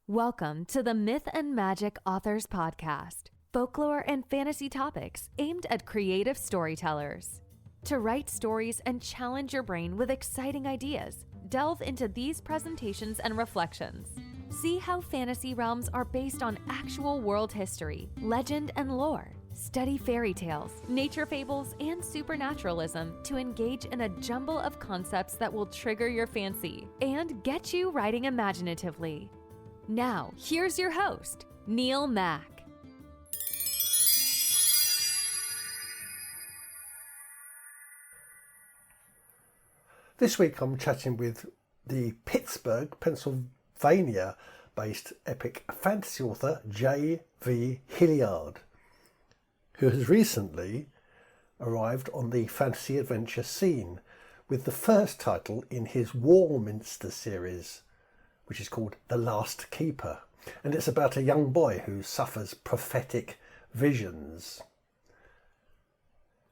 Welcome to the Myth and Magic Authors Podcast, folklore and fantasy topics aimed at creative storytellers. To write stories and challenge your brain with exciting ideas, delve into these presentations and reflections. See how fantasy realms are based on actual world history, legend, and lore. Study fairy tales, nature fables, and supernaturalism to engage in a jumble of concepts that will trigger your fancy and get you writing imaginatively. Now, here's your host, Neil Mack. This week I'm chatting with the Pittsburgh, Pennsylvania-based epic fantasy author J V Hilliard, who has recently arrived on the fantasy adventure scene with the first title in his Warminster Series, which is called The Last Keeper, and it's about a young boy who suffers prophetic visions.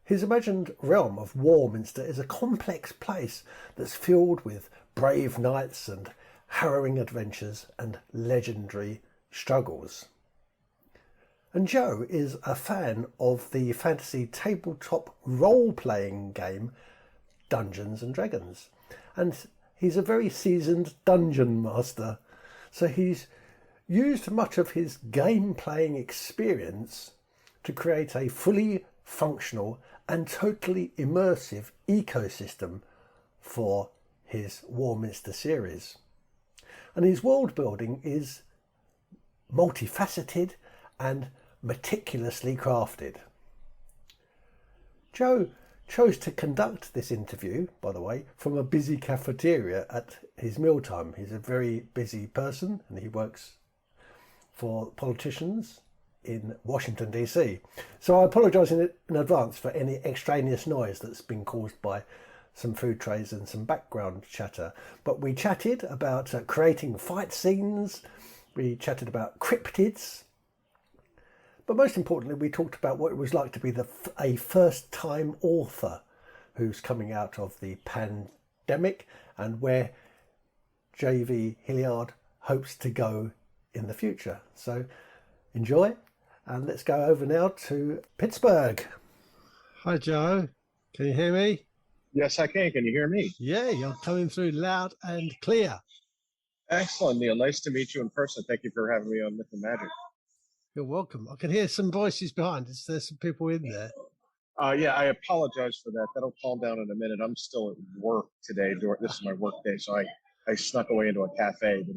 His imagined realm of Warminster is a complex place that's filled with brave knights and harrowing adventures and legendary struggles. And Joe is a fan of the fantasy tabletop role-playing game Dungeons and Dragons, and he's a very seasoned dungeon master, so he's used much of his game-playing experience to create a fully functional and totally immersive ecosystem for his Warminster series. And his world building is multifaceted and meticulously crafted. Joe chose to conduct this interview, by the way, from a busy cafeteria at his mealtime. He's a very busy person and he works for politicians in Washington, D.C. So I apologise in advance for any extraneous noise that's been caused by some food trays and some background chatter. But we chatted about creating fight scenes, we chatted about cryptids, but most importantly, we talked about what it was like to be a first-time author who's coming out of the pandemic and where J V Hilliard hopes to go in the future. So enjoy, and let's go over now to Pittsburgh. Hi, Joe. Can you hear me? Yes, I can. Can you hear me? Yeah, you're coming through loud and clear. Excellent, Neil. Nice to meet you in person. Thank you for having me on Myth and Magic. You're welcome. I can hear some voices behind. There's some people in there. Yeah, I apologize for that. That'll calm down in a minute. I'm still at work today. This is my work day, so I snuck away into a cafe, but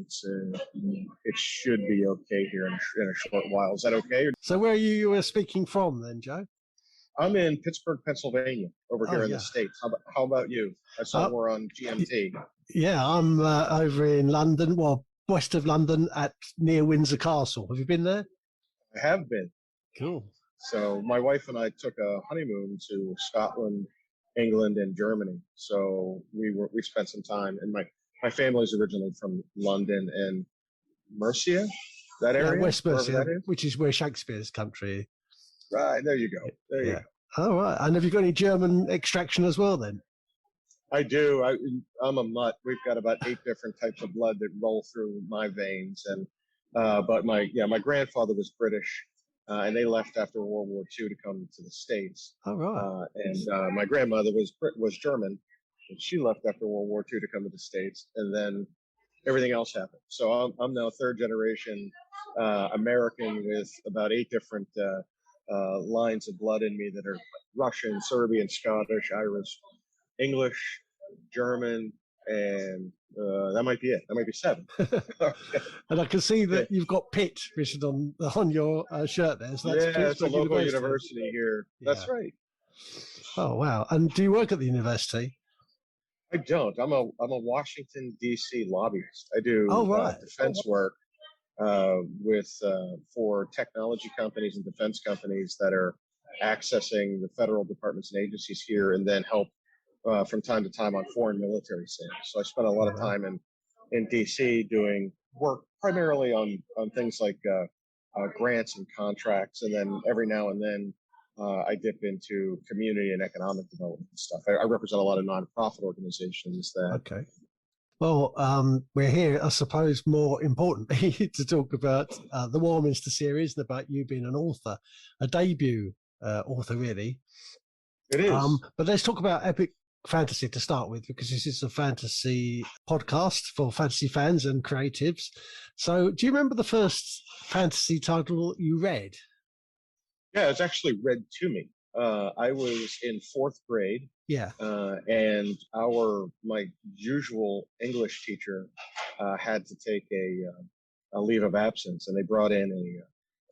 it should be okay here in a short while. Is that okay? So where are you were speaking from then, Joe? I'm in Pittsburgh, Pennsylvania, over here in the States. How about you? I saw we're on GMT. Yeah, I'm over in London, west of London near Windsor Castle. Have you been there? I have been. Cool. So my wife and I took a honeymoon to Scotland, England, and Germany. So we spent some time, and my family's originally from London and Mercia, that area. West Mercia, which is where Shakespeare's country. Right, there you go. There you go. Oh, right. And have you got any German extraction as well then? I do. I'm a mutt. We've got about 8 different types of blood that roll through my veins, and but my grandfather was British, and they left after World War II to come to the States. Oh, right. And my grandmother was German, and she left after World War II to come to the States, and then everything else happened. So I'm now third generation American with about 8 different lines of blood in me that are Russian, Serbian, Scottish, Irish, English, German, and that might be it. That might be 7. And I can see that you've got Pitt written on your shirt there. So that's it's a local university here. Yeah. That's right. Oh wow! And do you work at the university? I don't. I'm a Washington D.C. lobbyist. I do defense work for technology companies and defense companies that are accessing the federal departments and agencies here, and then help from time to time on foreign military sales. So I spent a lot of time in DC doing work primarily on things like grants and contracts, and then every now and then I dip into community and economic development stuff. I represent a lot of nonprofit organizations that Well, we're here, I suppose, more importantly, to talk about the Warminster series and about you being an author, a debut author, really. It is. But let's talk about epic fantasy to start with, because this is a fantasy podcast for fantasy fans and creatives. So, do you remember the first fantasy title you read? Yeah, it's actually read to me. I was in fourth grade. Yeah. And my usual English teacher had to take a leave of absence, and they brought in a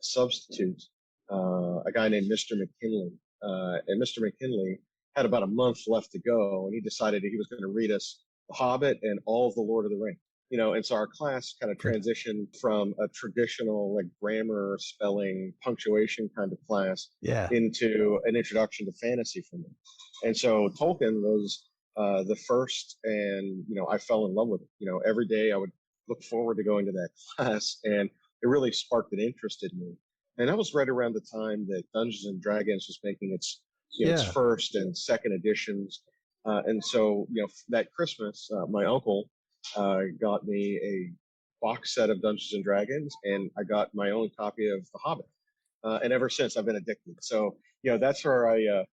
substitute, a guy named Mr. McKinley. And Mr. McKinley had about a month left to go, and he decided he was going to read us The Hobbit and all of the Lord of the Rings. And so our class kind of transitioned from a traditional like grammar, spelling, punctuation kind of class into an introduction to fantasy for me. And so Tolkien was the first, and I fell in love with it. Every day I would look forward to going to that class, and it really sparked an interest in me. And that was right around the time that Dungeons and Dragons was making its its first and second editions. And so that Christmas, my uncle got me a box set of Dungeons and Dragons, and I got my own copy of The Hobbit. And ever since I've been addicted. So that's where I.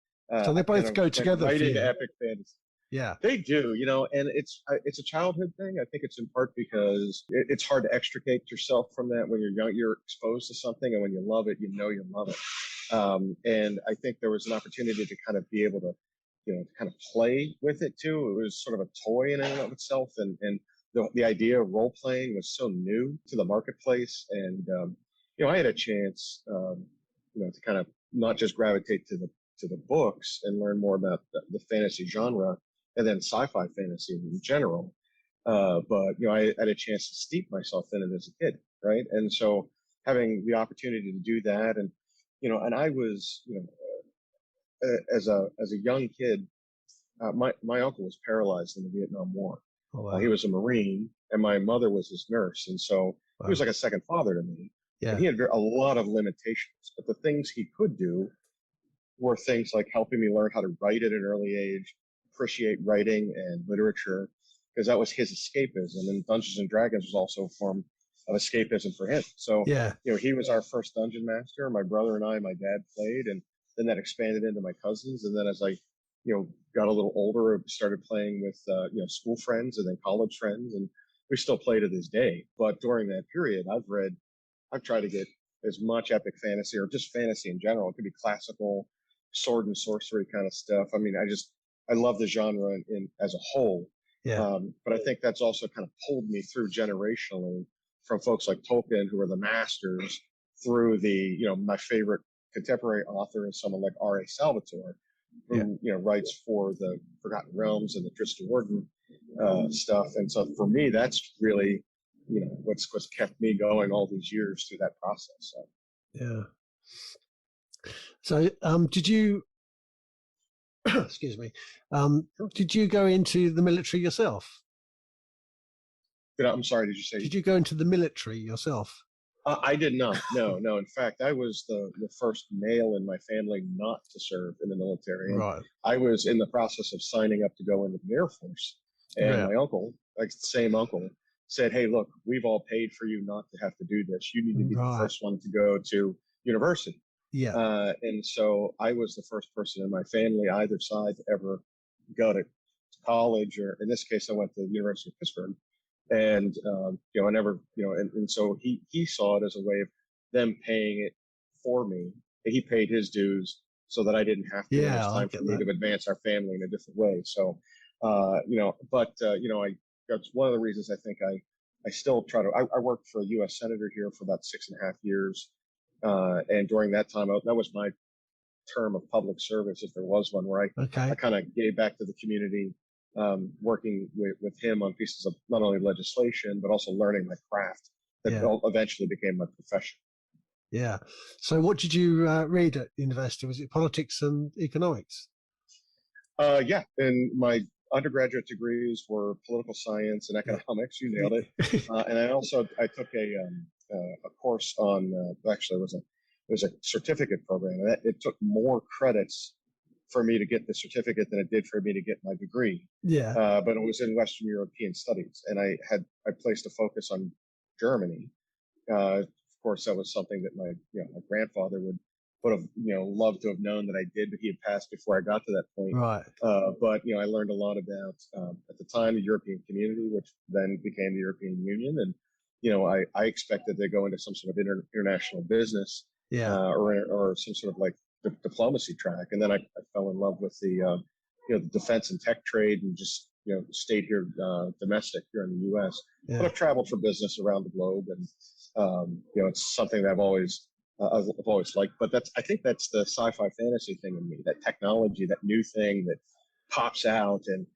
So they both go together. Right into epic fantasy. Yeah, they do. And it's a childhood thing. I think it's in part because it's hard to extricate yourself from that when you're young. You're exposed to something, and when you love it, you love it. And I think there was an opportunity to kind of be able to to kind of play with it too. It was sort of a toy in and of itself, and the idea of role playing was so new to the marketplace, and I had a chance, to kind of not just gravitate to the books and learn more about the fantasy genre and then sci-fi fantasy in general. But I had a chance to steep myself in it as a kid, right? And so having the opportunity to do that, and and I was, as a young kid, my uncle was paralyzed in the Vietnam War. Oh, wow. He was a Marine, and my mother was his nurse, and so he was like a second father to me. Yeah. And he had a lot of limitations, but the things he could do were things like helping me learn how to write at an early age, appreciate writing and literature, because that was his escapism. And Dungeons and Dragons was also a form of escapism for him. So he was our first dungeon master. My brother and my dad played, and then that expanded into my cousins. And then as I, got a little older, I started playing with, school friends and then college friends, and we still play to this day. But during that period, I've tried to get as much epic fantasy or just fantasy in general. It could be classical, sword and sorcery kind of stuff. I mean, I love the genre in as a whole. Yeah. But I think that's also kind of pulled me through generationally from folks like Tolkien, who are the masters, through the, my favorite contemporary author is someone like R.A. Salvatore, who, writes for the Forgotten Realms and the Tristan Warden stuff. And so for me, that's really, what's kept me going all these years through that process. So. Yeah. So, did you, excuse me, did you go into the military yourself? I'm sorry, did you say? Did you go into the military yourself? I did not. No. In fact, I was the first male in my family not to serve in the military. Right. I was in the process of signing up to go into the Air Force. And my uncle, like the same uncle, said, "Hey, look, we've all paid for you not to have to do this. You need to be the first one to go to university." Yeah. And so I was the first person in my family, either side, to ever go to college, or in this case, I went to the University of Pittsburgh. And, I never, and so he saw it as a way of them paying it for me. He paid his dues so that I didn't have to. Yeah, it's time for me to advance our family in a different way. So, that's one of the reasons I think I still try to, I worked for a U.S. Senator here for about 6.5 years. And during that time, that was my term of public service, if there was one, where I kind of gave back to the community, working with him on pieces of not only legislation, but also learning my craft that eventually became my profession. Yeah. So what did you read at university? Was it politics and economics? Yeah. And my undergraduate degrees were political science and economics. You nailed it. And I took a course on, actually it was a certificate program, and it took more credits for me to get the certificate than it did for me to get my degree. Yeah. But it was in Western European studies, and I placed a focus on Germany. Of course, that was something that my grandfather would have loved to have known that I did, but he had passed before I got to that point. Right. But I learned a lot about at the time the European Community, which then became the European Union, and I expected to go into some sort of international business, or some sort of like diplomacy track, and then I fell in love with the the defense and tech trade, and just stayed here domestic here in the U.S. Yeah. But I've traveled for business around the globe, and it's something that I've always liked. But I think that's the sci-fi fantasy thing in me, that technology, that new thing that pops out, and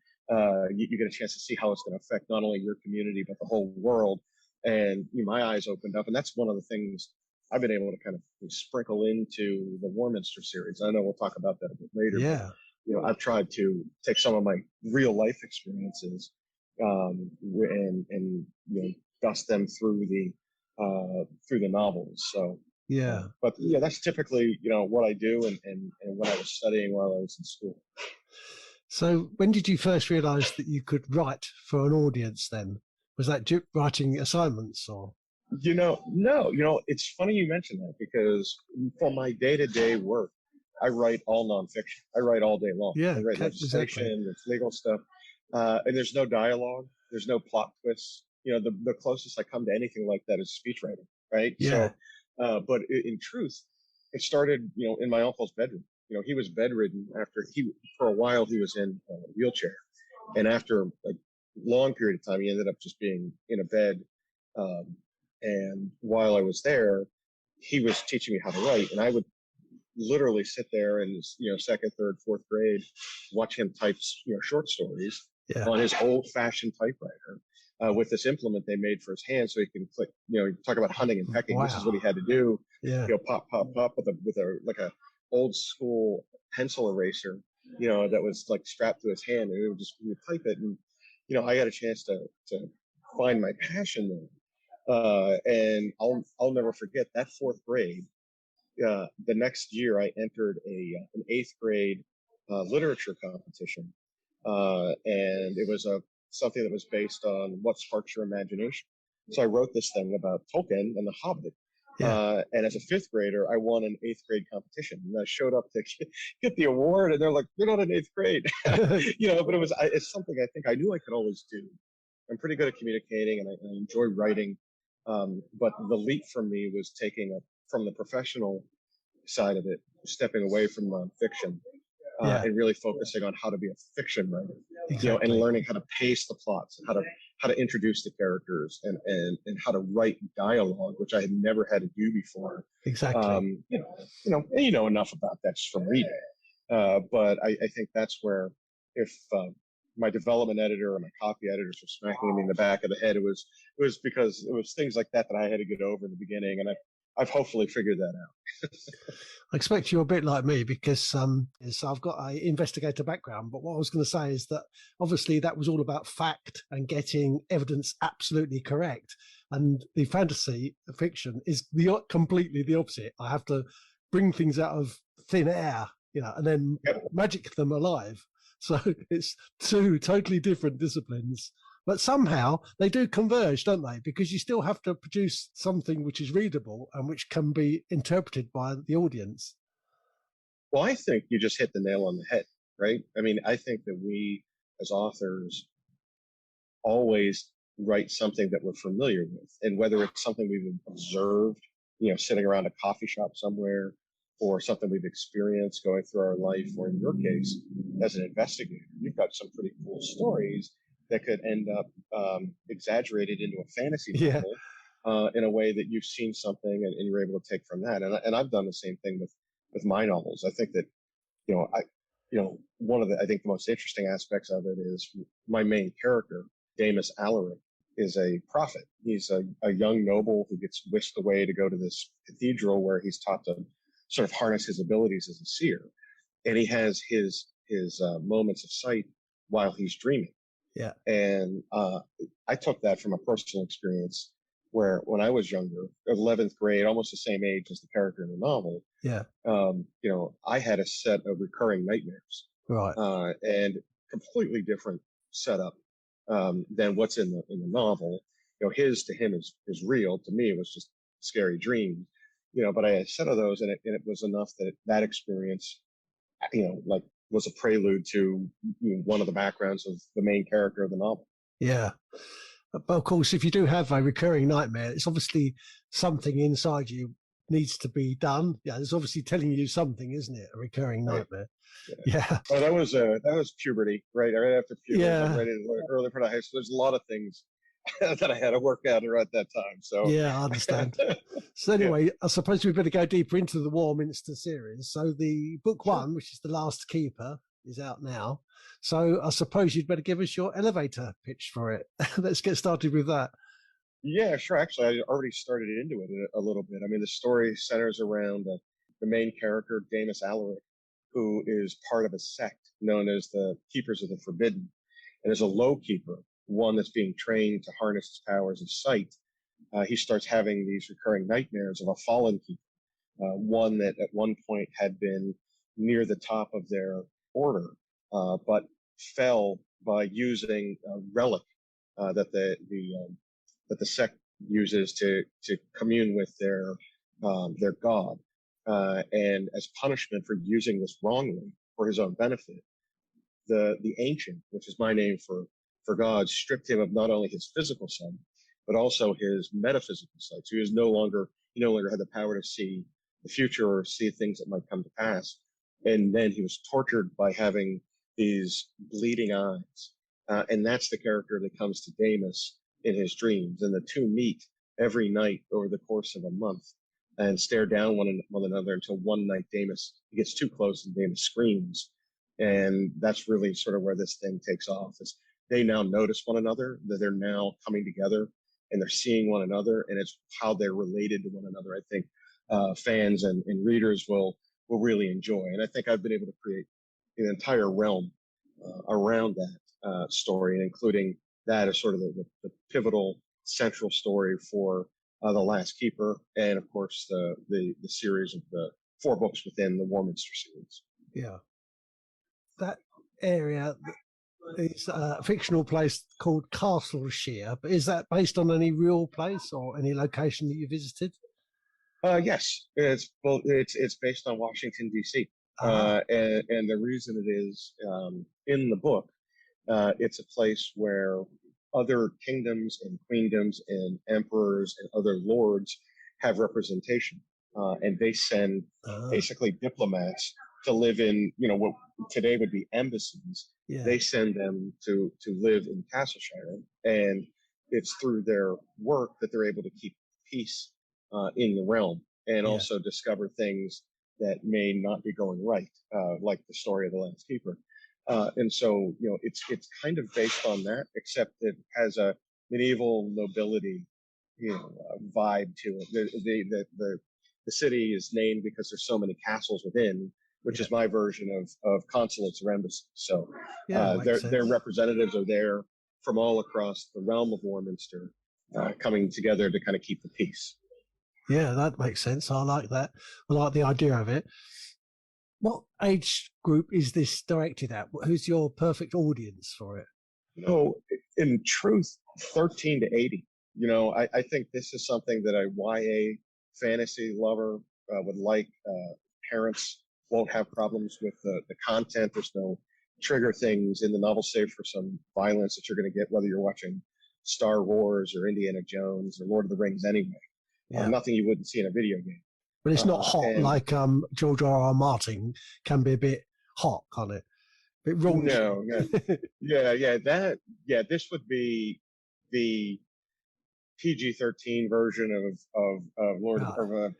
you get a chance to see how it's going to affect not only your community but the whole world. And my eyes opened up, and that's one of the things I've been able to kind of sprinkle into the Warminster series. I know we'll talk about that a bit later. Yeah. But, I've tried to take some of my real life experiences and dust them through the novels. So yeah. But that's typically what I do, and what I was studying while I was in school. So when did you first realize that you could write for an audience then? Was that writing assignments or? No. It's funny you mentioned that, because for my day-to-day work, I write all nonfiction. I write all day long. Yeah, I write legislation, it's legal stuff, and there's no dialogue, there's no plot twists. The closest I come to anything like that is speech writing, right? Yeah. So, but in truth, it started, in my uncle's bedroom. He was bedridden for a while he was in a wheelchair, and after a long period of time, he ended up just being in a bed. And while I was there, he was teaching me how to write, and I would literally sit there in second, third, fourth grade, watch him type short stories on his old-fashioned typewriter with this implement they made for his hand, so he can click. Talk about hunting and pecking. Wow. This is what he had to do. Yeah. Pop, pop, pop with a old school pencil eraser. That was like strapped to his hand, and he would type it, and I got a chance to find my passion there. And I'll never forget that fourth grade. The next year, I entered an eighth grade literature competition, and it was something that was based on what sparks your imagination. So I wrote this thing about Tolkien and the Hobbit. Yeah. And as a fifth grader, I won an eighth grade competition, and I showed up to get the award, and they're like, "You're not in eighth grade," But it's something I think I knew I could always do. I'm pretty good at communicating, and I enjoy writing. But the leap for me was taking from the professional side of it, stepping away from nonfiction, and really focusing on how to be a fiction writer, Exactly. and learning how to pace the plots, and how to introduce the characters, and how to write dialogue, which I had never had to do before. Exactly. Enough about that just from reading. But I think that's where, if my development editor or my copy editors were smacking me in the back of the head, it was because it was things like that I had to get over in the beginning, and I've hopefully figured that out. I expect you're a bit like me, because I've got an investigator background. But what I was going to say is that obviously that was all about fact and getting evidence absolutely correct. And the fantasy fiction is completely the opposite. I have to bring things out of thin air, and then magic them alive. So it's two totally different disciplines. But somehow they do converge, don't they? Because you still have to produce something which is readable and which can be interpreted by the audience. Well, I think you just hit the nail on the head, right? I mean, I think that we as authors always write something that we're familiar with. And whether it's something we've observed, sitting around a coffee shop somewhere, or something we've experienced going through our life, or in your case, as an investigator, you've got some pretty cool stories that could end up exaggerated into a fantasy novel in a way that you've seen something and you're able to take from that. And I've done the same thing with my novels. I think that, one of the most interesting aspects of it is my main character, Damus Alaric, is a prophet. He's a young noble who gets whisked away to go to this cathedral where he's taught to sort of harness his abilities as a seer. And he has his moments of sight while he's dreaming. Yeah. And I took that from a personal experience where when I was younger, 11th grade, almost the same age as the character in the novel, Yeah. I had a set of recurring nightmares, Right. and completely different setup than what's in the novel. His to him is real. To me, it was just scary dreams. But I had a set of those, and it was enough that experience, like was a prelude to one of the backgrounds of the main character of the novel. Yeah. But of course, if you do have a recurring nightmare, it's obviously something inside you needs to be done. Yeah, it's obviously telling you something, isn't it? A recurring nightmare. Yeah. Well, that was puberty, right? Right after puberty, Yeah. right in early part of high school. There's a lot of things that I had to work out at that time. So yeah, I understand. So anyway, I suppose we better go deeper into the Warminster series. So the book one, which is The Last Keeper, is out now. So I suppose you'd better give us your elevator pitch for it. Let's get started with that. Yeah, sure. Actually, I already started into it a little bit. I mean, the story centers around the main character, Damus Alaric, who is part of a sect known as the Keepers of the Forbidden. And as a low keeper, one that's being trained to harness his powers of sight, he starts having these recurring nightmares of a fallen keeper, one that at one point had been near the top of their order, but fell by using a relic that the sect uses to commune with their god. And as punishment for using this wrongly for his own benefit, the ancient, which is my name for God, stripped him of not only his physical sight, but also his metaphysical sight. So he no longer had the power to see the future or see things that might come to pass. And then he was tortured by having these bleeding eyes. And that's the character that comes to Damus in his dreams. And the two meet every night over the course of a month and stare down one another until one night Damus gets too close and Damus screams. And that's really sort of where this thing takes off. Is they now notice one another, that they're now coming together and they're seeing one another, and it's how they're related to one another. I think fans and readers will really enjoy. And I think I've been able to create an entire realm around that story, including that as sort of the pivotal central story for The Last Keeper, and of course the series of the 4 books within the Warminster series. Yeah. That area is a fictional place called Castleshire, but is that based on any real place or any location that you visited? Yes, it's based on Washington, D.C. And the reason it is in the book, it's a place where other kingdoms and queendoms and emperors and other lords have representation, and they send basically diplomats to live in, what today would be embassies. Yeah. They send them to live in Castleshire, and it's through their work that they're able to keep peace in the realm, and also discover things that may not be going right, like the story of The Last Keeper. And so, it's kind of based on that, except it has a medieval nobility, vibe to it. The city is named because there's so many castles within, which is my version of consulates or embassies. So their representatives are there from all across the realm of Warminster, coming together to kind of keep the peace. Yeah, that makes sense. I like that. I like the idea of it. What age group is this directed at? Who's your perfect audience for it? In truth, 13 to 80. I think this is something that a YA fantasy lover would like. Parents won't have problems with the content. There's no trigger things in the novel, save for some violence that you're going to get whether you're watching Star Wars or Indiana Jones or Lord of the Rings anyway. Nothing you wouldn't see in a video game. But it's not hot like George R.R. Martin can be a bit hot, can't it? A bit raunchy. No. This would be the PG-13 version of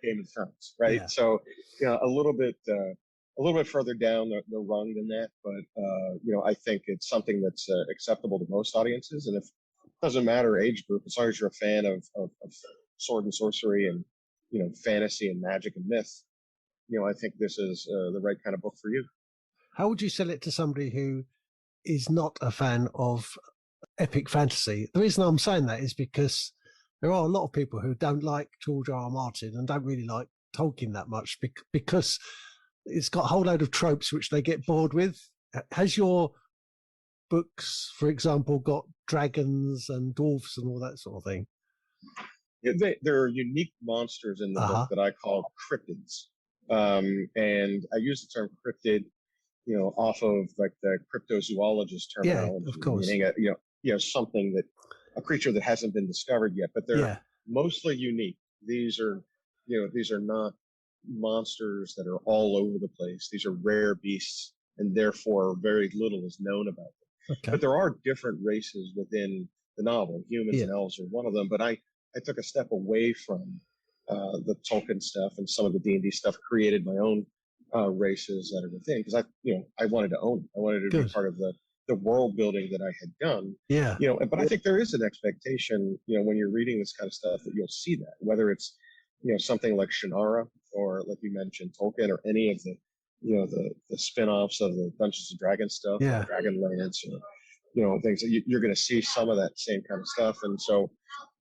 Game of Thrones, right? Yeah. So, a little bit further down the rung than that, but I think it's something that's acceptable to most audiences. And if it doesn't matter age group, as long as you're a fan of sword and sorcery and fantasy and magic and myth, I think this is the right kind of book for you. How would you sell it to somebody who is not a fan of epic fantasy? The reason I'm saying that is because There are a lot of people who don't like George R. R. Martin and don't really like Tolkien that much because it's got a whole load of tropes which they get bored with. Has your books, for example, got dragons and dwarfs and all that sort of thing? Yeah, there are unique monsters in the book that I call cryptids. And I use the term cryptid, off of like the cryptozoologist terminology, of course. meaning something that a creature that hasn't been discovered yet, but they're mostly unique. These are not monsters that are all over the place. These are rare beasts, and therefore very little is known about them. Okay. But there are different races within the novel. Humans and elves are one of them. But I took a step away from the Tolkien stuff and some of the D&D stuff, created my own races that are within, because I wanted to own it. I wanted to be part of the world building that I had done. Yeah. But I think there is an expectation, when you're reading this kind of stuff, that you'll see that, whether it's, something like Shannara, or like you mentioned, Tolkien, or any of the, the spin-offs of the Dungeons and Dragons stuff, like Dragonlance, or, things that you're going to see some of that same kind of stuff. And so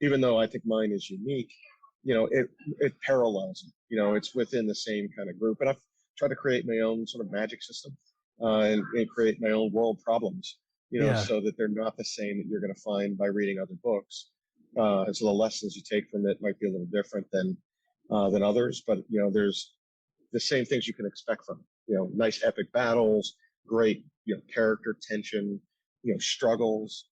even though I think mine is unique, it parallels, it's within the same kind of group. And I've tried to create my own sort of magic system, and create my own world problems, so that they're not the same that you're going to find by reading other books. And so the lessons you take from it might be a little different than others, but there's the same things you can expect from it. Nice epic battles, great character tension, struggles,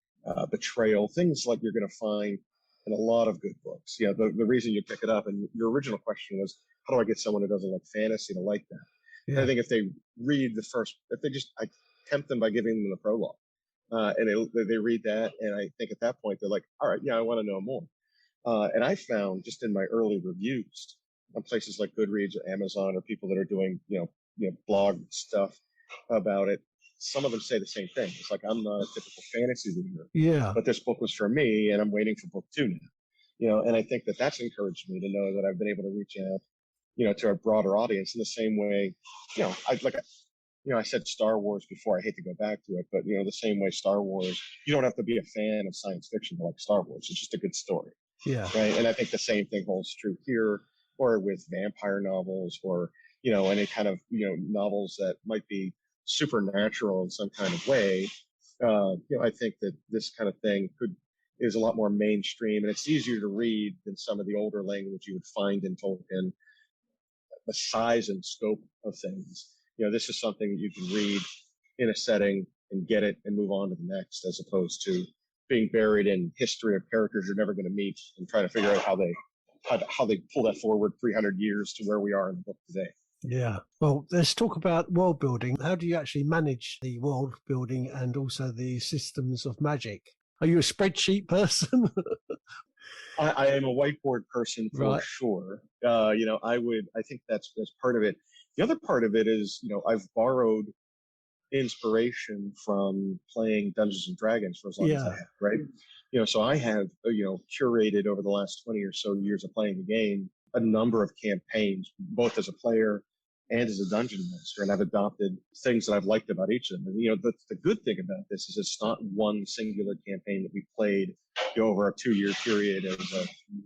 betrayal, things like you're going to find in a lot of good books. The reason you pick it up, and your original question was, how do I get someone who doesn't like fantasy to like that? Yeah. I think if they read I tempt them by giving them the prologue, and they read that, and I think at that point they're like, all right, I want to know more. And I found, just in my early reviews on places like Goodreads or Amazon, or people that are doing blog stuff about it, some of them say the same thing. It's like, I'm not a typical fantasy reader, but this book was for me, and I'm waiting for book 2 now. And I think that that's encouraged me to know that I've been able to reach out to a broader audience in the same way. I said Star Wars before. I hate to go back to it, but the same way Star Wars, you don't have to be a fan of science fiction to like Star Wars. It's just a good story. Yeah. Right. And I think the same thing holds true here, or with vampire novels, or any kind of novels that might be supernatural in some kind of way. I think that this kind of thing is a lot more mainstream, and it's easier to read than some of the older language you would find in Tolkien. The size and scope of things. This is something that you can read in a setting and get it and move on to the next, as opposed to being buried in history of characters you're never going to meet and trying to figure out how they pull that forward 300 years to where we are in the book today. Yeah. Well, let's talk about world building. How do you actually manage the world building and also the systems of magic? Are you a spreadsheet person? I am a whiteboard person for sure. I think that's part of it. The other part of it is, I've borrowed inspiration from playing Dungeons and Dragons for as long as I have, right? So I have, curated over the last 20 or so years of playing the game, a number of campaigns, both as a player and as a dungeon master, and I've adopted things that I've liked about each of them. And the good thing about this is it's not one singular campaign that we played over a 2-year period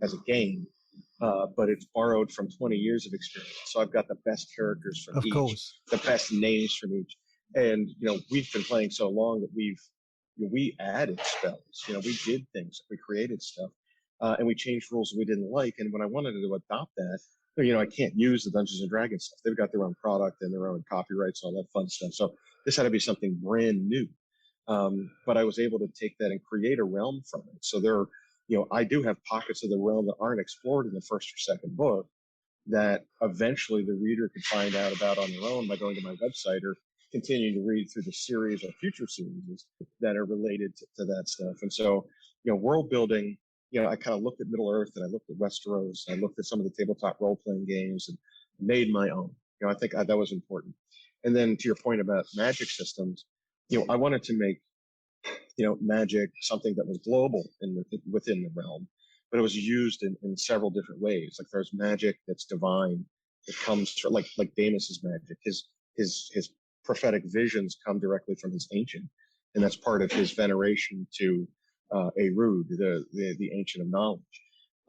as a game, but it's borrowed from 20 years of experience. So I've got the best characters from each, the best names from each, and we've been playing so long that we added spells. We did things, we created stuff, and we changed rules we didn't like. And when I wanted to adopt that, I can't use the Dungeons and Dragons stuff. They've got their own product and their own copyrights, all that fun stuff. So this had to be something brand new. But I was able to take that and create a realm from it. So there are, I do have pockets of the realm that aren't explored in the first or second book that eventually the reader could find out about on their own by going to my website, or continuing to read through the series or future series that are related to that stuff. And so, world building, I kind of looked at Middle Earth, and I looked at Westeros, and I looked at some of the tabletop role-playing games and made my own. I think that was important. And then to your point about magic systems, I wanted to make, magic something that was global within the realm, but it was used in several different ways. Like there's magic that's divine. It comes from, like Daemon's magic. His prophetic visions come directly from his ancient, and that's part of his veneration to Erud, the ancient of knowledge.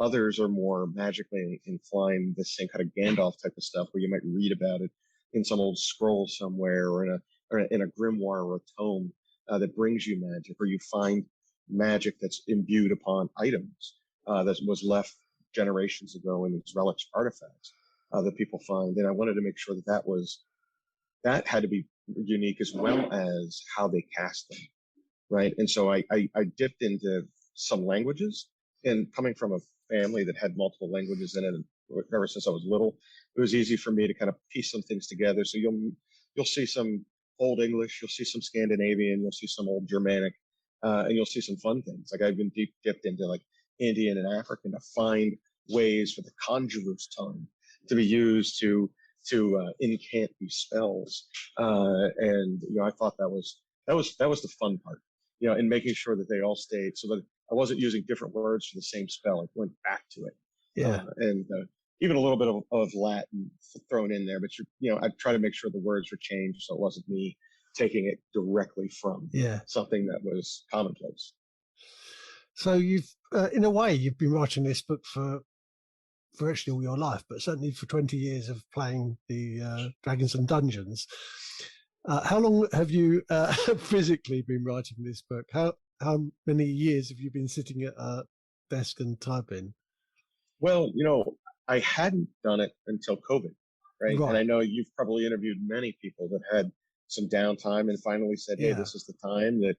Others are more magically inclined, the same kind of Gandalf type of stuff where you might read about it in some old scroll somewhere or in a grimoire or a tome that brings you magic, or you find magic that's imbued upon items that was left generations ago in these relics, artifacts that people find. And I wanted to make sure that had to be unique, as well as how they cast them, right? And so I dipped into some languages, and coming from a family that had multiple languages in it, and ever since I was little, it was easy for me to kind of piece some things together. So you'll see some Old English, you'll see some Scandinavian, you'll see some Old Germanic, and you'll see some fun things. Like I've been dipped into like Indian and African to find ways for the conjurer's tongue to be used to incant these spells. And I thought that was the fun part, in making sure that they all stayed, so that I wasn't using different words for the same spell. I went back to it. Yeah. And even a little bit of Latin thrown in there, but I try to make sure the words were changed so it wasn't me taking it directly from something that was commonplace. So you've, in a way, you've been writing this book for virtually all your life, but certainly for 20 years of playing the Dragons and Dungeons. How long have you physically been writing this book? How many years have you been sitting at a desk and typing? Well, I hadn't done it until COVID, right? And I know you've probably interviewed many people that had some downtime and finally said, hey, this is the time that,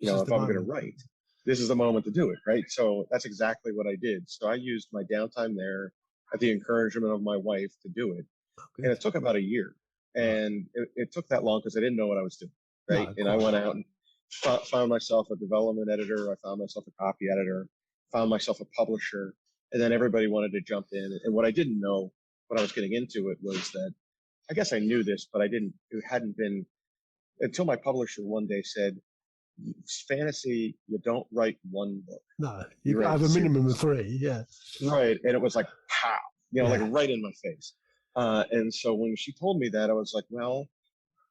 if I'm going to write, this is the moment to do it, right? So that's exactly what I did. So I used my downtime there at the encouragement of my wife to do it. Okay. And it took about a year. And it took that long because I didn't know what I was doing, right? And I went out and found myself a development editor. I found myself a copy editor, found myself a publisher. And then everybody wanted to jump in. And what I didn't know when I was getting into it was that, I guess I knew this, but it hadn't been until my publisher one day said, fantasy, you don't write one book. No, you have a minimum of 3. Yeah. Right. And it was like, pow, like right in my face. And so when she told me that, I was like, well,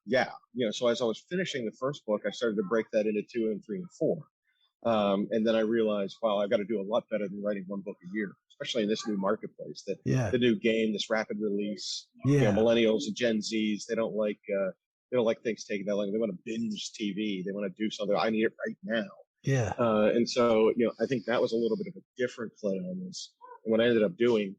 yeah. So as I was finishing the first book, I started to break that into 2 and 3 and 4. And then I realized, wow, I've got to do a lot better than writing one book a year, especially in this new marketplace, the new game, this rapid release, millennials and Gen Zs, they don't like things taking that long. They want to binge TV. They want to do something. I need it right now. Yeah. And so, I think that was a little bit of a different play on this. And what I ended up doing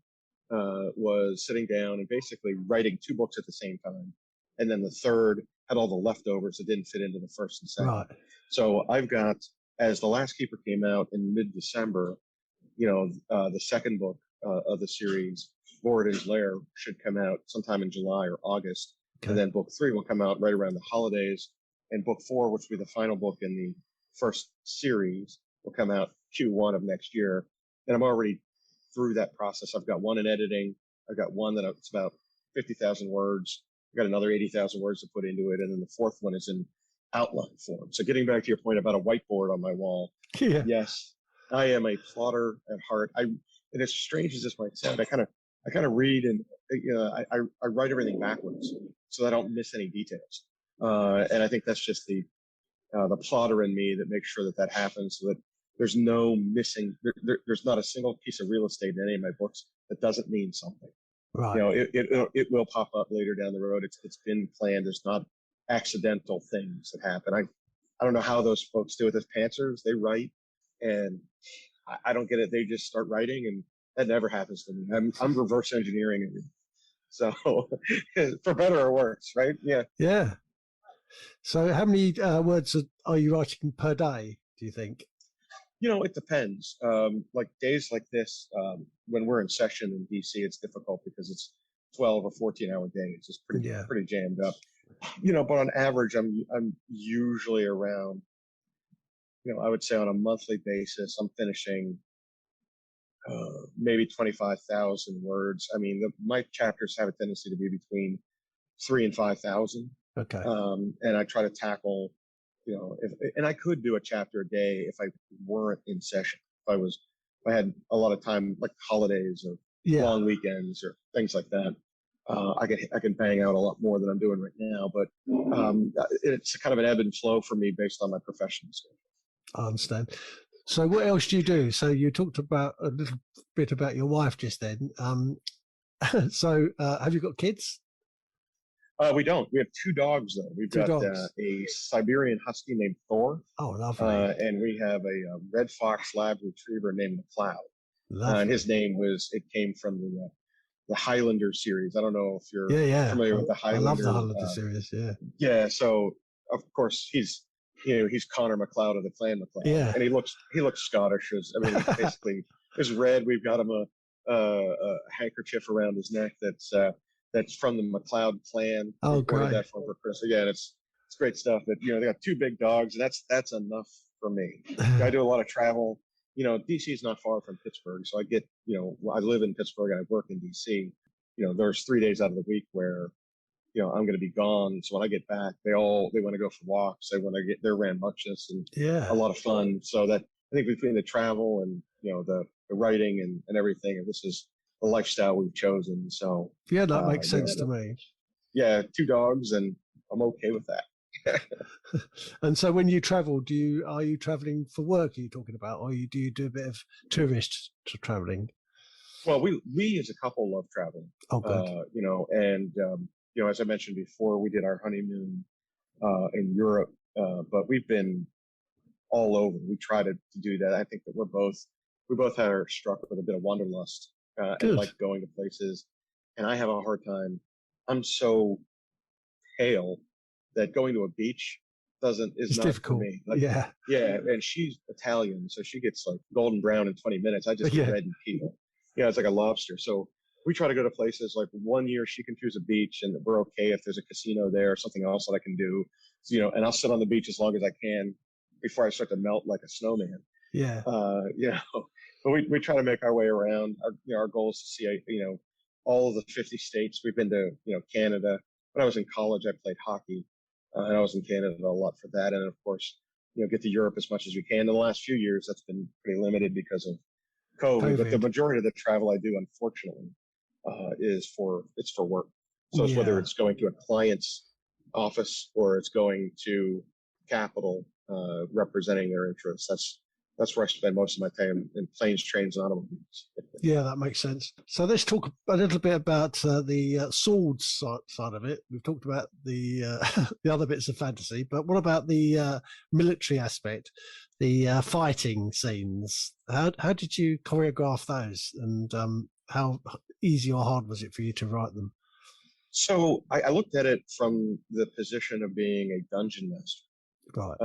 was sitting down and basically writing 2 books at the same time. And then the third had all the leftovers that didn't fit into the first and second. Right. So I've got, as The Last Keeper came out in mid-December, the second book of the series, Moradin's Lair, should come out sometime in July or August. Okay. And then book 3 will come out right around the holidays. And book 4, which will be the final book in the first series, will come out Q1 of next year. And I'm already through that process. I've got one in editing. I've got one it's about 50,000 words. I've got another 80,000 words to put into it. And then the fourth one is in outline form. So getting back to your point about a whiteboard on my wall. Yeah. Yes, I am a plotter at heart. And as strange as this might sound, I kind of read and I write everything backwards so I don't miss any details. And I think that's just the plotter in me that makes sure that happens, so that there's no missing. There's not a single piece of real estate in any of my books that doesn't mean something. Right. It will pop up later down the road. It's been planned. There's not accidental things that happen. I don't know how those folks do it as pantsers. They write, and I don't get it. They just start writing, and that never happens to me. I'm reverse engineering it. So for better or worse, right? Yeah. Yeah. So how many words are you writing per day, do you think? It depends. Like days like this, when we're in session in DC, it's difficult because it's 12 or 14-hour days. It's pretty jammed up. But on average, I'm usually around, I would say on a monthly basis, I'm finishing maybe 25,000 words. I mean, my chapters have a tendency to be between 3,000 and 5,000. Okay. And I try to tackle, and I could do a chapter a day if I weren't in session. If I had a lot of time, like holidays or long weekends or things like that. I can bang out a lot more than I'm doing right now, but it's kind of an ebb and flow for me based on my professional schedule. I understand. So what else do you do? So you talked about a little bit about your wife just then. So have you got kids? We don't. We have two dogs though. We've Two got dogs. a Siberian Husky named Thor, Oh, lovely. and we have a red fox lab retriever named McLeod. And Lovely. his name came from the Highlander series. I don't know if you're Yeah, yeah. familiar with the I love the Highlander. Highlander series. Yeah. Yeah, so of course he's Connor McLeod of the Clan McLeod, Yeah. and he looks Scottish. Basically, is red. We've got him a handkerchief around his neck that's from the McLeod clan. Oh, We ordered great. that for Chris. Again, it's great stuff. But they got two big dogs, and that's enough for me. I do a lot of travel. DC is not far from Pittsburgh, so I live in Pittsburgh and I work in DC. There's 3 days out of the week where I'm going to be gone. So when I get back, they want to go for walks. They want to get their rambunctious and Yeah. a lot of fun. So that I think between the travel and the writing and everything, and this is the lifestyle we've chosen. So Yeah, that makes sense to me. Yeah, two dogs, and I'm okay with that. And so when you travel, are you traveling for work? Are you talking about, or do you do a bit of tourist traveling? Well, we as a couple love traveling. Oh, good. And as I mentioned before, we did our honeymoon in Europe, but we've been all over. We try to do that. I think that we both are struck with a bit of wanderlust and like going to places. And I have a hard time. I'm so pale that going to a beach is not difficult for me. Yeah. And she's Italian, so she gets like golden brown in 20 minutes. I just get red and peel. It's like a lobster. So we try to go to places like 1 year she can choose a beach and we're okay if there's a casino there or something else that I can do. And I'll sit on the beach as long as I can before I start to melt like a snowman. Yeah. But we try to make our way around. Our goal is to see all of the 50 states. We've been to Canada. When I was in college, I played hockey, and I was in Canada a lot for that. And of course, get to Europe as much as we can. In the last few years, that's been pretty limited because of COVID. But the majority of the travel I do, unfortunately, is for work. So it's whether it's going to a client's office or it's going to Capital, representing their interests. That's where I spend most of my time, in planes, trains, and automobiles. Yeah, that makes sense. So let's talk a little bit about the swords side of it. We've talked about the the other bits of fantasy, but what about the military aspect, the fighting scenes? How did you choreograph those, and how easy or hard was it for you to write them? So I looked at it from the position of being a dungeon master, right?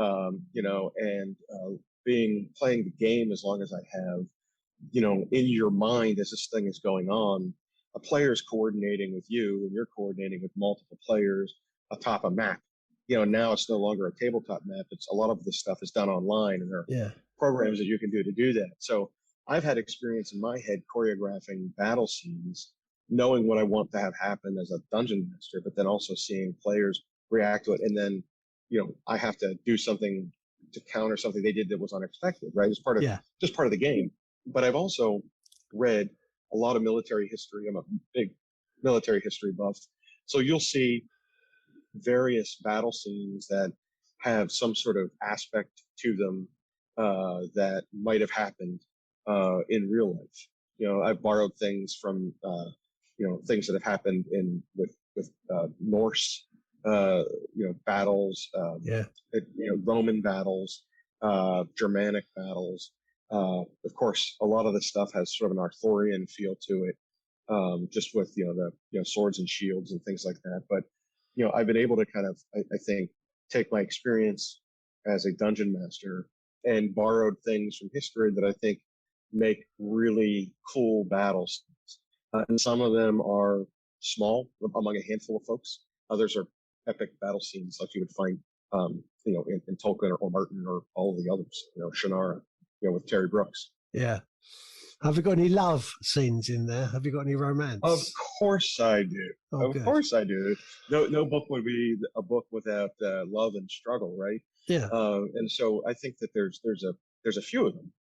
And playing the game as long as I have, in your mind as this thing is going on, a player is coordinating with you and you're coordinating with multiple players atop a map. Now it's no longer a tabletop map. It's a lot of this stuff is done online, and there are programs that you can do to do that. So I've had experience in my head choreographing battle scenes, knowing what I want to have happen as a dungeon master, but then also seeing players react to it. And then, I have to do something to counter something they did that was unexpected, right? It's just part of the game. But I've also read a lot of military history. I'm a big military history buff. So you'll see various battle scenes that have some sort of aspect to them that might have happened in real life. I've borrowed things from things that have happened with Norse battles, Roman battles, Germanic battles. Of course, a lot of this stuff has sort of an Arthurian feel to it, just with the swords and shields and things like that. But I've been able to kind of, I think, take my experience as a dungeon master and borrowed things from history that I think make really cool battles. And some of them are small among a handful of folks. Others are epic battle scenes like you would find, in Tolkien or Martin or all of the others, Shannara, with Terry Brooks. Yeah. Have you got any love scenes in there? Have you got any romance? Of course I do. Of course I do. No book would be a book without love and struggle, right? Yeah. And so I think that there's a few of them.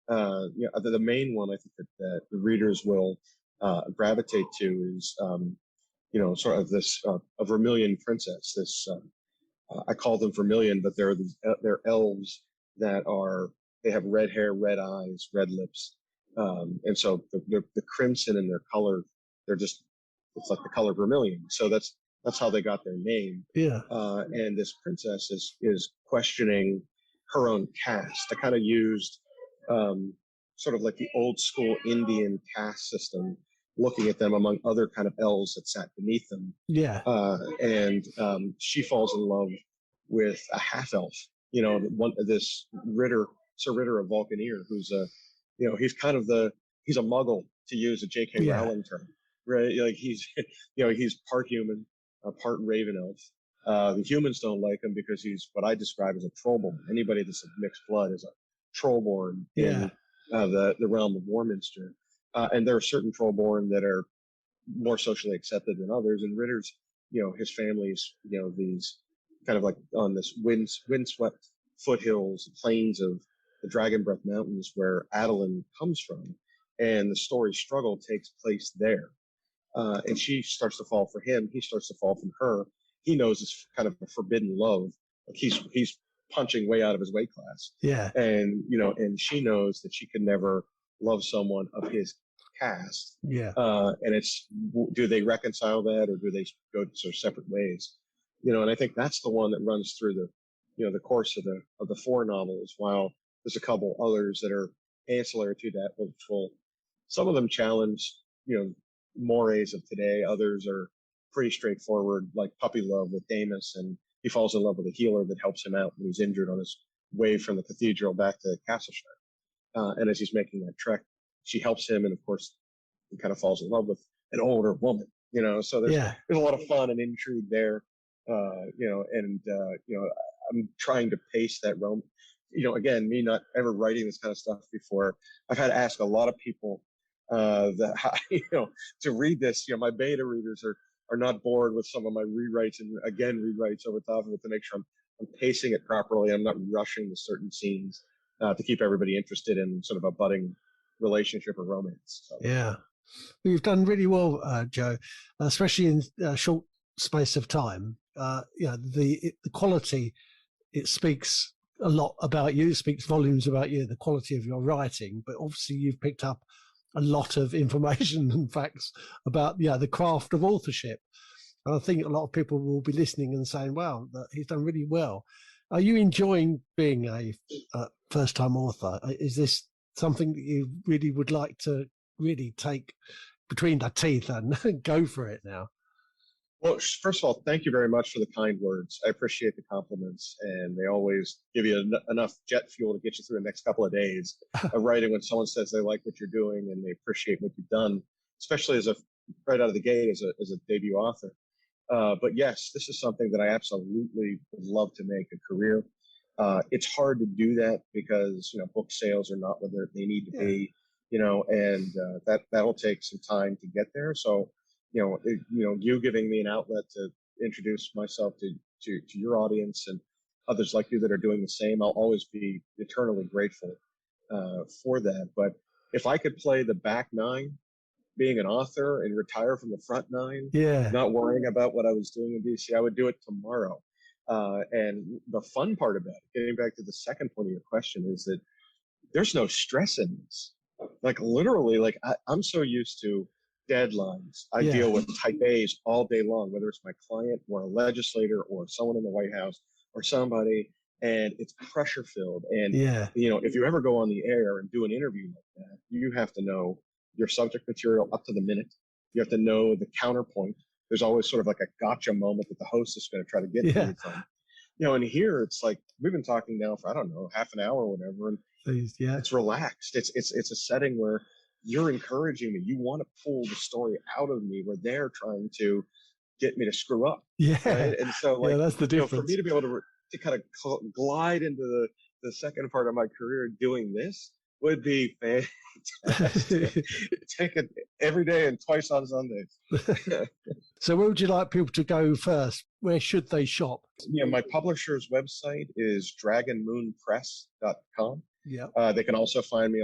The main one I think that the readers will gravitate to is sort of this a Vermilion princess. This I call them Vermilion, but they're elves that are they have red hair, red eyes, red lips. And so the crimson in their color, it's like the color vermilion. So that's how they got their name. Yeah. And this princess is questioning her own caste. I kind of used sort of like the old school Indian caste system, looking at them among other kind of elves that sat beneath them. Yeah. And she falls in love with a half elf, this Sir Ritter of Vulcaneer, who's he's a muggle, to use a J.K. Rowling term, right? Like he's part human, part raven elf. The humans don't like him because he's what I describe as a trollborn. Anybody that's of mixed blood is a trollborn in the realm of Warminster. And there are certain trollborn that are more socially accepted than others. And Ritter's, his family's, these kind of like on this windswept foothills, plains of the Dragon Breath Mountains, where Adeline comes from. And the story struggle takes place there. And she starts to fall for him. He starts to fall from her. He knows it's kind of a forbidden love. Like he's punching way out of his weight class. Yeah. And, and she knows that she can never love someone of his caste. Yeah. And it's, do they reconcile that, or do they go sort of separate ways? And I think that's the one that runs through the course of the four novels, while there's a couple others that are ancillary to that, which will, some of them challenge, mores of today. Others are pretty straightforward, like Puppy Love with Damus, and he falls in love with a healer that helps him out when he's injured on his way from the cathedral back to Castleshire. And as he's making that trek, she helps him, and of course, he kind of falls in love with an older woman. So there's a lot of fun and intrigue there. I'm trying to pace that realm. Again, me not ever writing this kind of stuff before, I've had to ask a lot of people to read this. My beta readers are not bored with some of my rewrites and rewrites over top of it, to make sure I'm pacing it properly. I'm not rushing the certain scenes to keep everybody interested in sort of a budding relationship or romance. So. Yeah. You've done really well, Joe, especially in a short space of time. The quality, it speaks a lot about you, speaks volumes about you, the quality of your writing, but obviously you've picked up a lot of information and facts about the craft of authorship. And I think a lot of people will be listening and saying, wow, he's done really well. Are you enjoying being a first-time author? Is this something that you really would like to really take between the teeth and go for it now? Well, first of all, thank you very much for the kind words. I appreciate the compliments, and they always give you enough jet fuel to get you through the next couple of days of writing, when someone says they like what you're doing and they appreciate what you've done, especially right out of the gate as a debut author. But yes, this is something that I absolutely would love to make a career. It's hard to do that because, book sales are not where they need to be, and that'll take some time to get there. So, you giving me an outlet to introduce myself to your audience and others like you that are doing the same, I'll always be eternally grateful for that. But if I could play the back nine, being an author, and retire from the front nine, not worrying about what I was doing in DC, I would do it tomorrow. And the fun part about it, getting back to the second point of your question, is that there's no stress in this. Like literally, like I'm so used to deadlines. I deal with type A's all day long, whether it's my client or a legislator or someone in the White House or somebody, and it's pressure filled. And, if you ever go on the air and do an interview like that, you have to know your subject material up to the minute. You have to know the counterpoint. There's always sort of like a gotcha moment that the host is going to try to get to you from. And here it's like, we've been talking now for, I don't know, half an hour or whatever. And it's relaxed. It's a setting where you're encouraging me. You want to pull the story out of me where they're trying to get me to screw up. Right? And so that's the difference. For me to be able to kind of glide into the second part of my career doing this would be fantastic. Take it every day and twice on Sundays. So where would you like people to go first? Where should they shop? My publisher's website is dragonmoonpress.com. They can also find me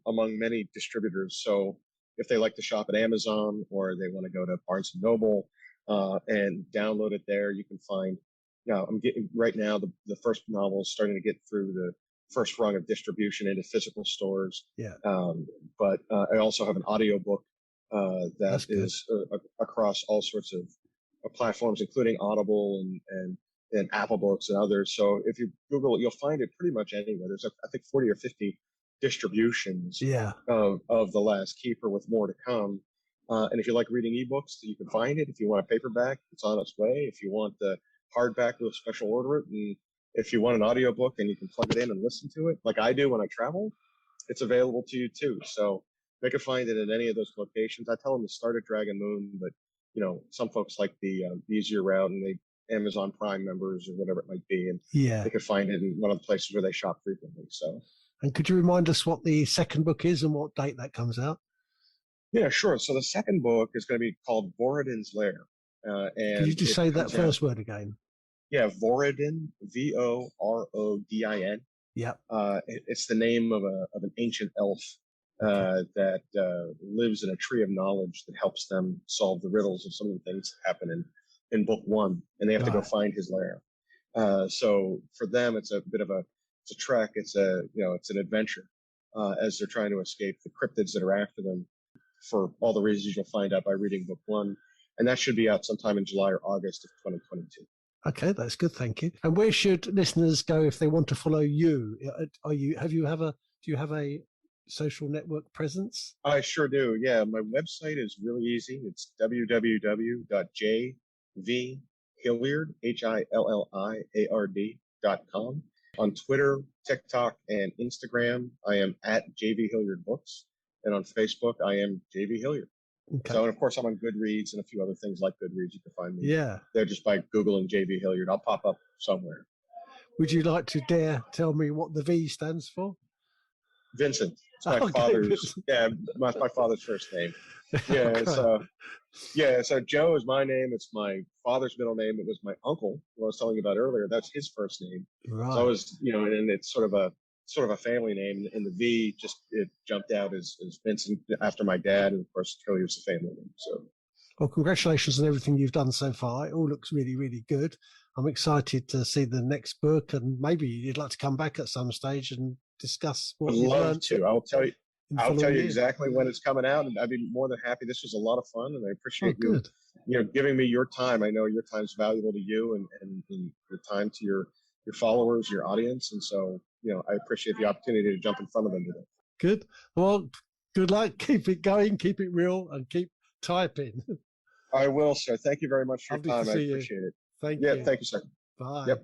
among many distributors. So if they like to shop at Amazon, or they want to go to Barnes & Noble and download it there, you can find, I'm getting right now, the first novel is starting to get through first rung of distribution into physical stores. Yeah. But I also have an audiobook that is across all sorts of platforms, including Audible and Apple Books and others. So if you Google it, you'll find it pretty much anywhere. There's, I think, 40 or 50 distributions of The Last Keeper, with more to come. And if you like reading ebooks, you can find it. If you want a paperback, it's on its way. If you want the hardback, we'll special order it. And if you want an audiobook and you can plug it in and listen to it, like I do when I travel, it's available to you too. So they can find it in any of those locations. I tell them to start at Dragon Moon, but some folks like the easier route, and they Amazon Prime members or whatever it might be, and they can find it in one of the places where they shop frequently. So. And could you remind us what the second book is and what date that comes out? Yeah, sure. So the second book is going to be called Voradin's Lair. And could you just say that first word again? Yeah, Voradin, Vorodin. Yep. It's the name of an ancient elf that lives in a tree of knowledge that helps them solve the riddles of some of the things that happen in book one, and they have to go find his lair. So for them, it's a bit of a trek. It's an adventure as they're trying to escape the cryptids that are after them, for all the reasons you'll find out by reading book one. And that should be out sometime in July or August of 2022. Okay, that's good. Thank you. And where should listeners go if they want to follow you? Do you have a social network presence? I sure do. Yeah, my website is really easy. It's www.jvhilliard.com. On Twitter, TikTok, and Instagram, I am at JV Hilliard Books. And on Facebook, I am JV Hilliard. Okay. So, and of course, I'm on Goodreads and a few other things like Goodreads. You can find me there just by Googling JV Hilliard. I'll pop up somewhere. Would you like to dare tell me what the V stands for? Vincent. It's my father's. Yeah, my father's first name. Yeah. So Joe is my name. It's my father's middle name. It was my uncle, who I was telling you about earlier. That's his first name. Right. So I was, and it's sort of a family name, and the V it jumped out as Vincent after my dad, and of course Hilliard's a family name. So, well, congratulations on everything you've done so far. It all looks really, really good. I'm excited to see the next book, and maybe you'd like to come back at some stage and discuss what you've learned. I'd love to. I'll tell you exactly when it's coming out, and I'd be more than happy. This was a lot of fun, and I appreciate you giving me your time. I know your time's valuable to you, and your time to your followers, your audience, and so. I appreciate the opportunity to jump in front of them today. Good. Well, good luck. Keep it going. Keep it real, and keep typing. I will, sir. Thank you very much for your time. I appreciate it. Thank you. Yeah, thank you, sir. Bye. Yep.